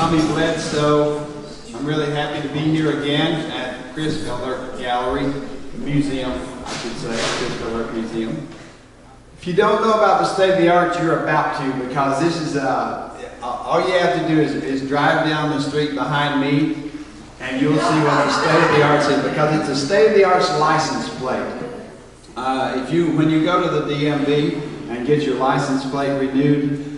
Tommy Bledsoe. I'm really happy to be here again at Chris Ellert Gallery Museum, I should say, Chris Ellert Museum. If you don't know about the state of the arts, you're about to, because this is, all you have to do is drive down the street behind me and you'll see what the state of the arts is, because it's a state of the arts license plate. When you go to the DMV and get your license plate renewed,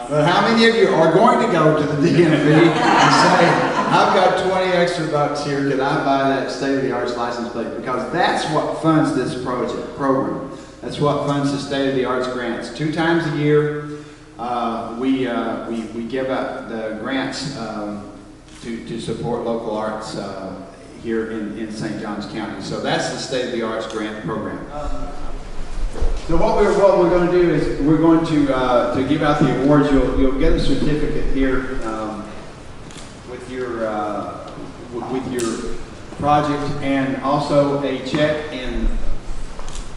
but how many of you are going to go to the DMV and say, I've got 20 extra bucks here, can I buy that state of the arts license plate? Because that's what funds this program. That's what funds the state of the arts grants. 2 times a year, we give out the grants to support local arts here in St. Johns County. So that's the State of the Arts Grant Program. So what we're going to do is we're going to give out the awards. You'll get a certificate here with your project, and also a check in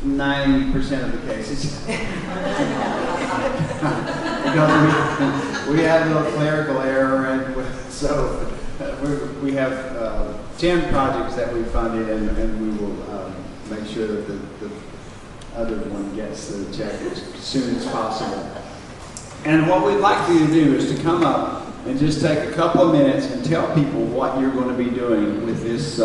90% of the cases. Because we had a little clerical error, and so we have 10 projects that we funded, and we will make sure that the other one gets the check as soon as possible. And what we'd like for you to do is to come up and just take a couple of minutes and tell people what you're going to be doing with this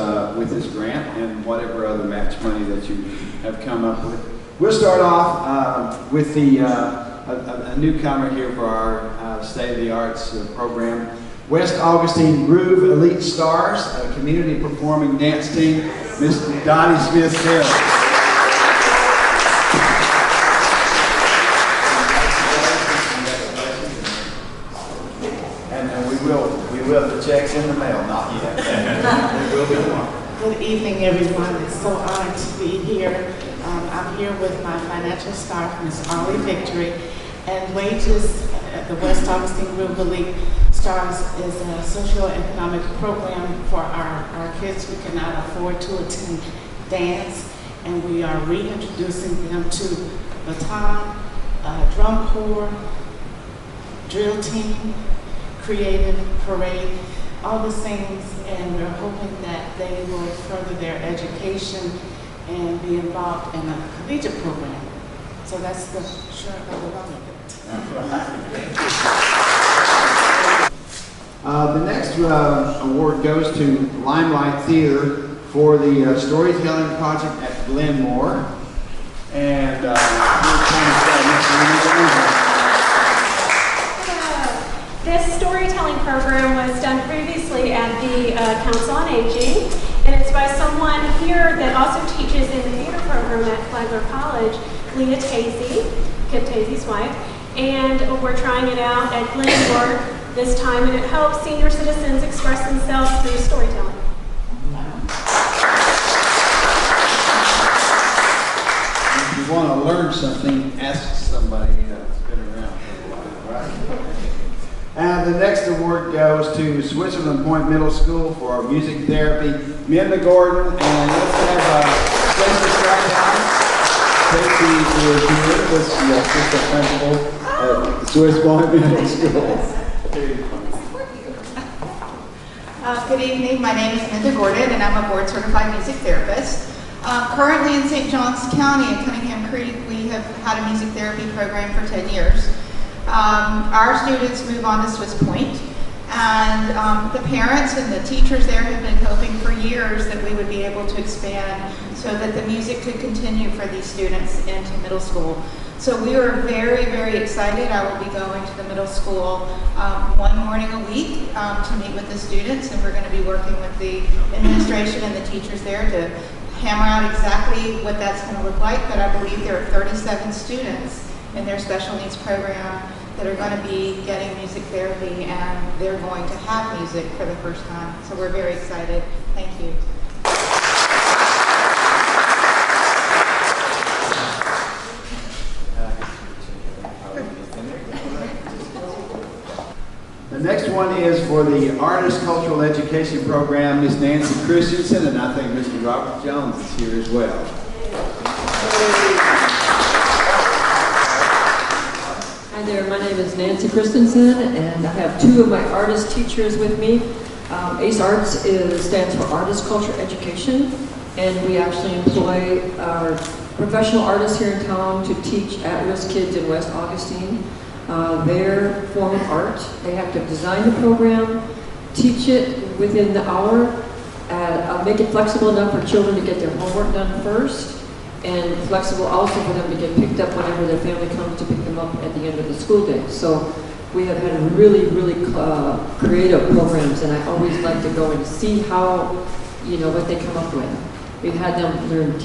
grant and whatever other match money that you have come up with. We'll start off with a newcomer here for our State of the Arts program. West Augustine Groove Elite Stars, a community performing dance team, Miss Dottie Smith-Sarah. The check's in the mail, not yet. There will be one. Good evening, everyone. It's so honored to be here. I'm here with my financial staff, Ms. Ollie Victory, and Wages at the West Augustine Groove Elite Stars is a socioeconomic program for our kids who cannot afford to attend dance, and we are reintroducing them to baton, drum corps, drill team, creative parade, all those things, and we're hoping that they will further their education and be involved in a collegiate program. So that's the short of the long of it. The next award goes to Limelight Theatre for the storytelling project at Glenmore. And this storytelling program was done previously at the Council on Aging, and it's by someone here that also teaches in the theater program at Flagler College, Leah Tazy, Kip Tazy's wife, and we're trying it out at Glenmore this time, and it helps senior citizens express themselves through storytelling. If you want to learn something, ask somebody that's been around for a while, right? And the next award goes to Switzerland Point Middle School for music therapy, Minda Gordon, and let's have Stacey Strikehouse. Stacey is here, this assistant principal at the Swiss Point Middle School. Good evening, my name is Minda Gordon, and I'm a board certified music therapist. Currently in St. Johns County in Cunningham Creek, we have had a music therapy program for 10 years. Our students move on to Swiss Point, and the parents and the teachers there have been hoping for years that we would be able to expand so that the music could continue for these students into middle school. So we were very, very excited. I will be going to the middle school one morning a week to meet with the students, and we're going to be working with the administration and the teachers there to hammer out exactly what that's going to look like. But I believe there are 37 students in their special needs program that are going to be getting music therapy, and they're going to have music for the first time. So we're very excited. Thank you. The next one is for the Artist Cultural Education Program, Miss Nancy Christensen, and I think Mr. Robert Jones is here as well. Hi there, my name is Nancy Christensen, and I have two of my artist teachers with me. ACE Arts stands for Artist Culture Education, and we actually employ our professional artists here in town to teach at-risk kids in West Augustine their form of art. They have to design the program, teach it within the hour, make it flexible enough for children to get their homework done first, and flexible also for them to get picked up whenever their family comes to pick them up at the end of the school day. So we have had really, really creative programs, and I always like to go and see how, what they come up with. We've had them learn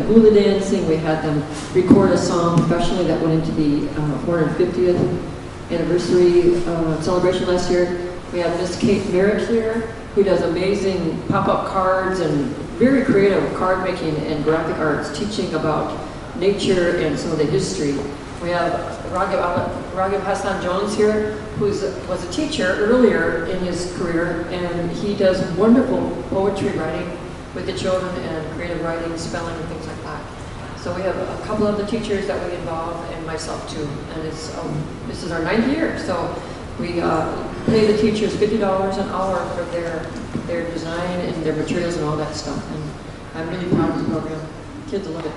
hula dancing, we had them record a song professionally that went into the 450th anniversary celebration last year. We have Miss Kate Merrick here, who does amazing pop-up cards and very creative card making and graphic arts, teaching about nature and some of the history. We have Raghib Hassan Jones here, who was a teacher earlier in his career, and he does wonderful poetry writing with the children and creative writing, spelling, and things like that. So we have a couple of the teachers that we involve, and myself too. And this is our 9th year, so we pay the teachers $50 an hour for their design and their materials and all that stuff. And I'm really proud of the program. Kids love it.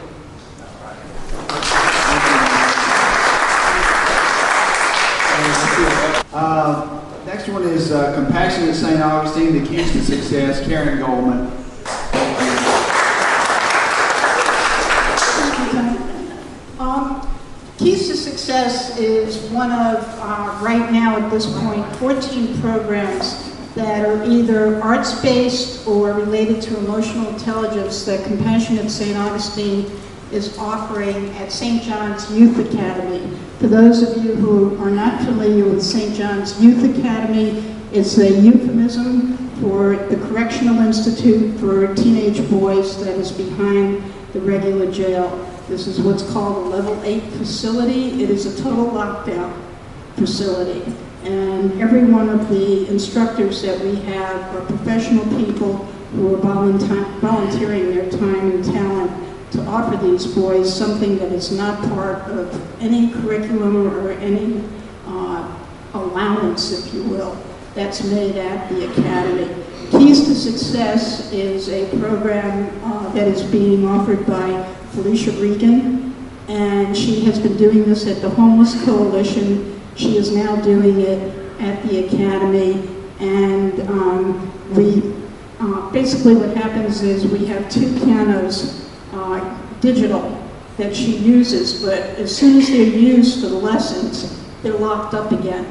Next one is Compassion at St. Augustine, the Keys to Success, Karen Goldman. Keys to Success is one of, right now at this point, 14 programs that are either arts-based or related to emotional intelligence that Compassion at St. Augustine is offering at St. John's Youth Academy. For those of you who are not familiar with St. John's Youth Academy, it's a euphemism for the Correctional Institute for Teenage Boys that is behind the regular jail. This is what's called a level 8 facility. It is a total lockdown facility. And every one of the instructors that we have are professional people who are volunteering their time and talent to offer these boys something that is not part of any curriculum or any allowance, if you will, that's made at the Academy. Keys to Success is a program that is being offered by Felicia Regan, and she has been doing this at the Homeless Coalition. She is now doing it at the Academy, and basically what happens is we have 2 pianos, digital, that she uses, but as soon as they're used for the lessons, they're locked up again,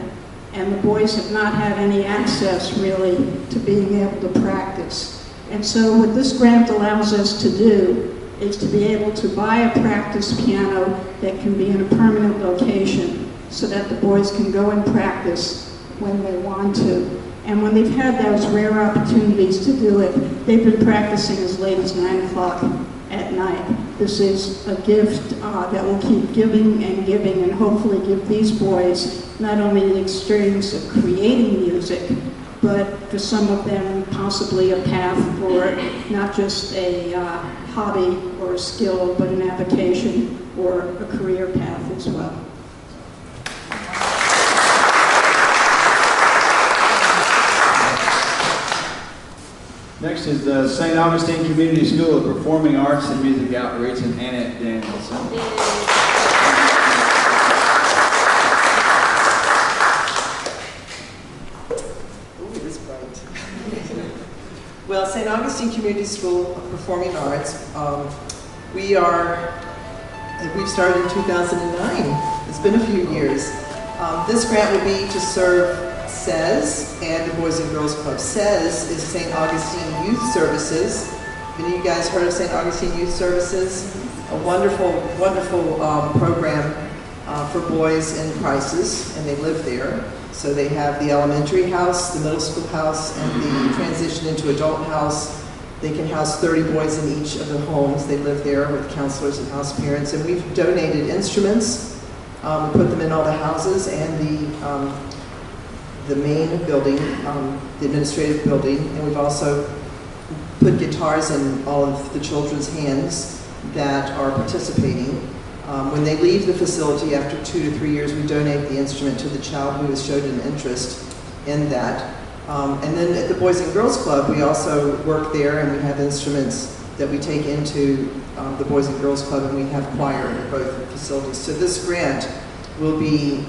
and the boys have not had any access really to being able to practice. And so what this grant allows us to do is to be able to buy a practice piano that can be in a permanent location so that the boys can go and practice when they want to. And when they've had those rare opportunities to do it, they've been practicing as late as 9 o'clock at night. This is a gift that will keep giving and hopefully give these boys not only the experience of creating music, but for some of them possibly a path for not just a hobby or a skill, but an avocation or a career path as well. Next is the St. Augustine Community School of Performing Arts and Music Outreach, and Annette Danielson. Ooh, it's bright. Well, St. Augustine Community School of Performing Arts, we've started in 2009. It's been a few years. This grant will be to serve SES and the Boys and Girls Club. SES is St. Augustine Youth Services. Have any of you guys heard of St. Augustine Youth Services? A wonderful, wonderful program for boys in crisis, and they live there. So they have the elementary house, the middle school house, and the transition into adult house. They can house 30 boys in each of the homes. They live there with counselors and house parents. And we've donated instruments. We put them in all the houses and the main building, the administrative building, and we've also put guitars in all of the children's hands that are participating. When they leave the facility after 2 to 3 years, we donate the instrument to the child who has showed an interest in that. And then at the Boys and Girls Club, we also work there, and we have instruments that we take into the Boys and Girls Club, and we have choir at both facilities. So this grant will be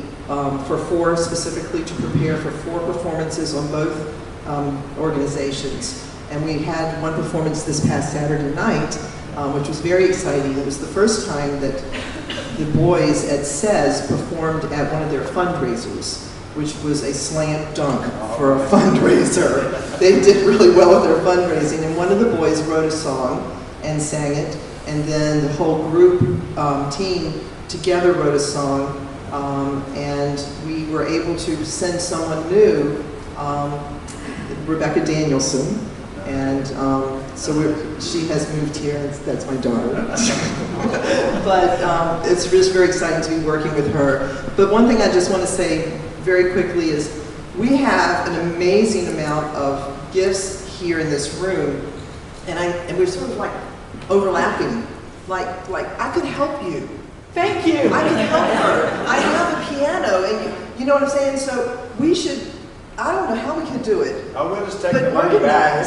specifically to prepare for 4 performances on both organizations. And we had one performance this past Saturday night, which was very exciting. It was the first time that the boys at SES performed at one of their fundraisers, which was a slam dunk for a fundraiser. They did really well with their fundraising, and one of the boys wrote a song and sang it, and then the whole group team together wrote a song, and we were able to send someone new, Rebecca Danielson, and she has moved here, and that's my daughter. But it's just very exciting to be working with her. But one thing I just want to say very quickly is we have an amazing amount of gifts here in this room, and we're sort of like overlapping. Like I could help you. Thank you. I can help her. I have a piano, and you know what I'm saying? So we should. I don't know how we could do it. I will just take the money back.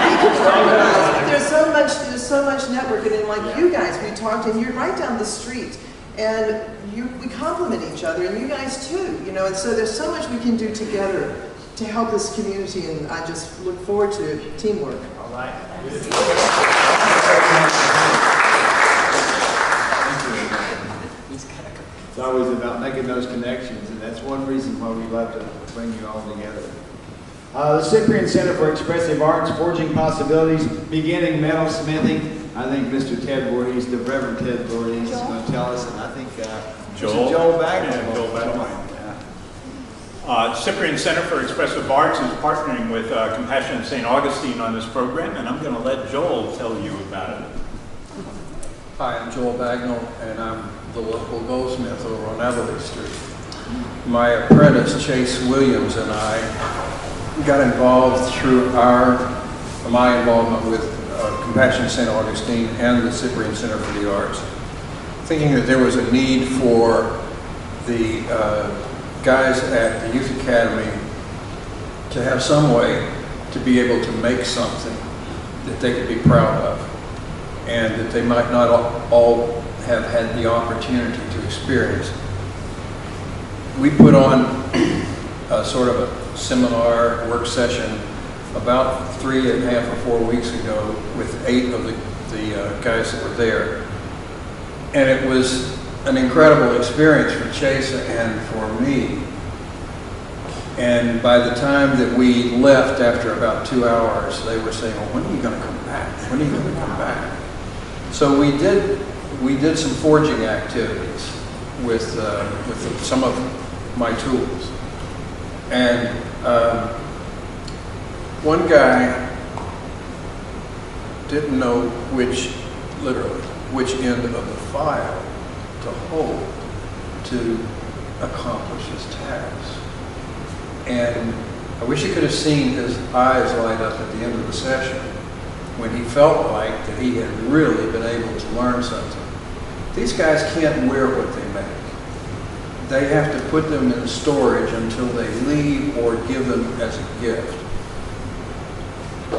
We could organize. There's so much networking, and like you guys, we talked, and you're right down the street, and we complement each other, and you guys too, you know. And so there's so much we can do together to help this community, and I just look forward to teamwork. All right. It's always about making those connections, and that's one reason why we love to bring you all together. The Cyprian Center for Expressive Arts, Forging Possibilities, beginning metal smithing. I think Mr. Ted Voorhees, the Reverend Ted Voorhees, is going to tell us, and I think Joel Bagnall. Yeah, Joel Bagnall. Cyprian Center for Expressive Arts is partnering with Compassion St. Augustine on this program, and I'm going to let Joel tell you about it. Hi, I'm Joel Bagnall, and I'm the local goldsmith over on Everly Street. My apprentice, Chase Williams, and I got involved through my involvement with Compassion St. Augustine and the Cyprian Center for the Arts, thinking that there was a need for the guys at the Youth Academy to have some way to be able to make something that they could be proud of, and that they might not all have had the opportunity to experience. We put on a sort of a seminar work session about 3.5 or 4 weeks ago with 8 of the guys that were there. And it was an incredible experience for Chase and for me. And by the time that we left after about 2 hours, they were saying, well, when are you going to come back? When are you going to come back? So we did some forging activities with some of my tools. And one guy didn't know which end of the file to hold to accomplish his task. And I wish you could have seen his eyes light up at the end of the session when he felt like that he had really been able to learn something. These guys can't wear what they make. They have to put them in storage until they leave or give them as a gift.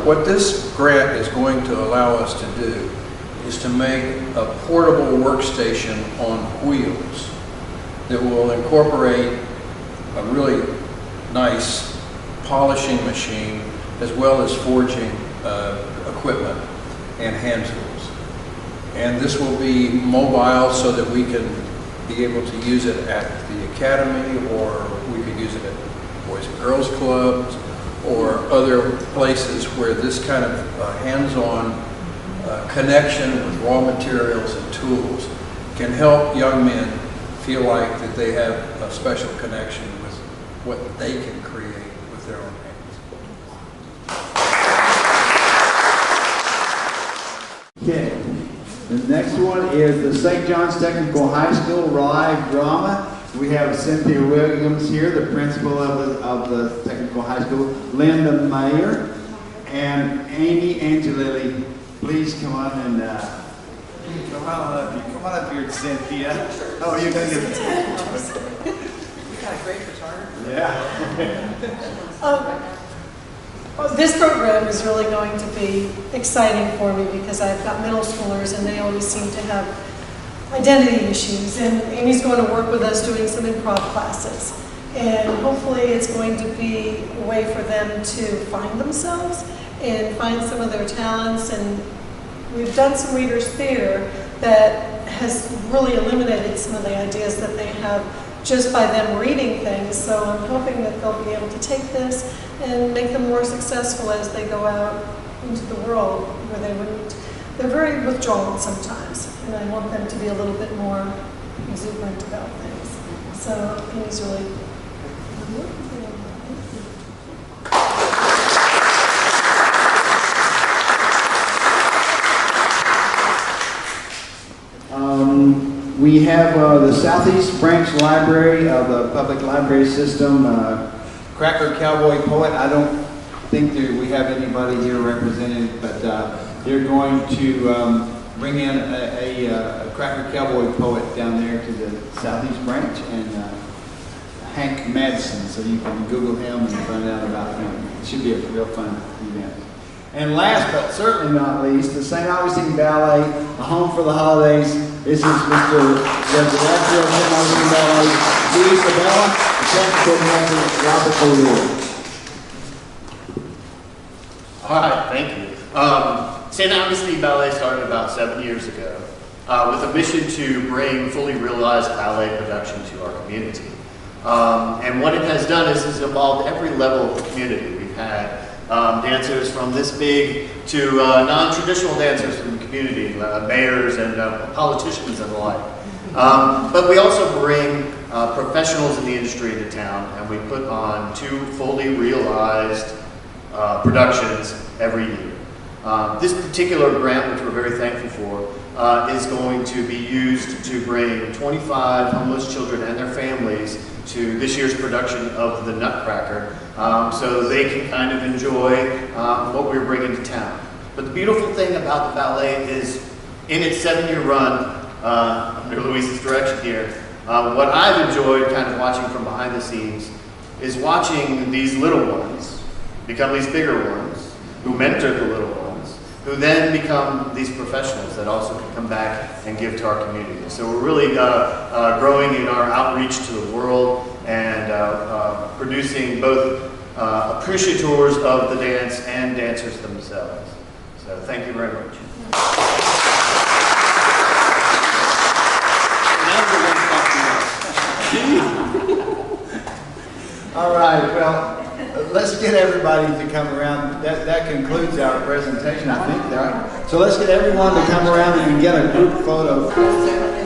What this grant is going to allow us to do is to make a portable workstation on wheels that will incorporate a really nice polishing machine as well as forging equipment and hand tools. And this will be mobile so that we can be able to use it at the academy, or we could use it at Boys and Girls Clubs or other places where this kind of hands-on connection with raw materials and tools can help young men feel like that they have a special connection with what they can create with their own hands. Okay. The next one is the St. John's Technical High School live drama. We have Cynthia Williams here, the principal of the Technical High School, Linda Mayer, and Amy Angelilli. Please come on and Come on up here, Cynthia. Oh, you're going to get You got a great photographer. Yeah. This program is really going to be exciting for me because I've got middle schoolers and they always seem to have identity issues. And Amy's going to work with us doing some improv classes. And hopefully it's going to be a way for them to find themselves and find some of their talents. And we've done some readers' theater that has really eliminated some of the ideas that they have just by them reading things. So I'm hoping that they'll be able to take this and make them more successful as they go out into the world where they wouldn't. They're very withdrawn sometimes, and I want them to be a little bit more exuberant about things. So Amy's really we have the Southeast Branch Library of the Public Library System, Cracker Cowboy Poet. I don't think we have anybody here represented, but they're going to bring in a Cracker Cowboy Poet down there to the Southeast Branch, and Hank Madsen, so you can Google him and find out about him. It should be a real fun event. And last but certainly not least, the St. Augustine Ballet, a home for the holidays. This is Mr. the director of St. Augustine Ballet, G. Isabella, the technical director, Robert O'Leary. All right, thank you. St. Augustine Ballet started about 7 years ago with a mission to bring fully realized ballet production to our community. And what it has done is it's involved every level of the community. We've had dancers from this big to non-traditional dancers from the community, mayors and politicians and the like. But we also bring professionals in the industry into town, and we put on 2 fully realized productions every year. This particular grant, which we're very thankful for, is going to be used to bring 25 homeless children and their families to this year's production of The Nutcracker, so they can kind of enjoy what we're bringing to town. But the beautiful thing about the ballet is, in its 7-year run, under Louise's direction here, what I've enjoyed kind of watching from behind the scenes is watching these little ones become these bigger ones, who mentor the little ones, who then become these professionals that also can come back and give to our community. So we're really growing in our outreach to the world and producing both appreciators of the dance and dancers themselves. So thank you very much. All right, well, let's get everybody to come around. That concludes our presentation, I think. So let's get everyone to come around and get a group photo.